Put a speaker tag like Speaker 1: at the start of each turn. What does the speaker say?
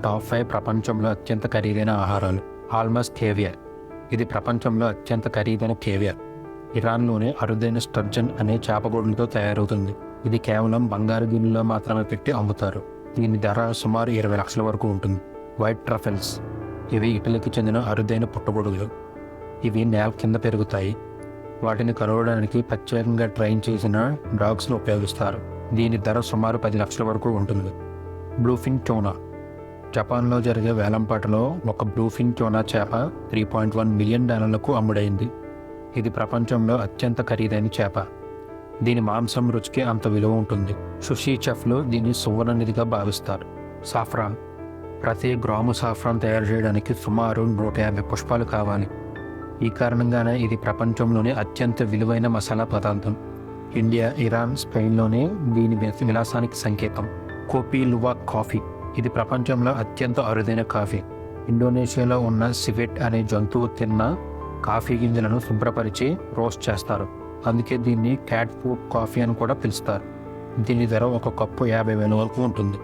Speaker 1: Top 5 ప్రపంచంలో అత్యంత ఖరీదైన ఆహారాలు. ఆల్మస్ కేవియర్. ఇది ప్రపంచంలో అత్యంత ఖరీదైన కేవియర్. ఇరాన్లోని అరుదైన స్టర్జన్ అనే చేపగూడులతో తయారవుతుంది. ఇది కేవలం బంగారు గిన్నెలో మాత్రమే పెట్టి అమ్ముతారు. దీని ధర సుమారు 20 లక్షల వరకు ఉంటుంది. వైట్ ట్రఫెల్స్. ఇవి ఇటలీకి చెందిన అరుదైన పుట్టగొడుగులు. ఇవి నేల కింద పెరుగుతాయి. వాటిని కలవడానికి ప్రత్యేకంగా ట్రైన్ చేసిన డాగ్స్ను ఉపయోగిస్తారు. దీని ధర సుమారు 10 లక్షల వరకు ఉంటుంది. Bluefin tuna. జపాన్లో జరిగే వేలంపాటలో ఒక బ్లూఫిన్ ట్యూనా చేప $3.1 మిలియన్ అమ్ముడైంది. ఇది ప్రపంచంలో అత్యంత ఖరీదైన చేప. దీని మాంసం రుచికి అంత విలువ ఉంటుంది. సుషీ చెఫ్లు దీన్ని సువర్ణ నిధిగా భావిస్తారు. సాఫ్రాన్. ప్రతి గ్రాము సాఫ్రాన్ తయారు చేయడానికి సుమారు 150 పుష్పాలు కావాలి. ఈ కారణంగానే ఇది ప్రపంచంలోనే అత్యంత విలువైన మసాలా పదార్థం. ఇండియా, ఇరాన్, స్పెయిన్లోనే దీని విలాసానికి సంకేతం. కోపీ లువాక్ కాఫీ. ఇది ప్రపంచంలో అత్యంత అరుదైన కాఫీ. ఇండోనేషియాలో ఉన్న సివెట్ అనే జంతువు తిన్న కాఫీ గింజలను శుభ్రపరిచి రోస్ట్ చేస్తారు. అందుకే దీన్ని క్యాట్ ఫుడ్ కాఫీ అని కూడా పిలుస్తారు. దీని ధర ఒక కప్పు 50,000 వరకు ఉంటుంది.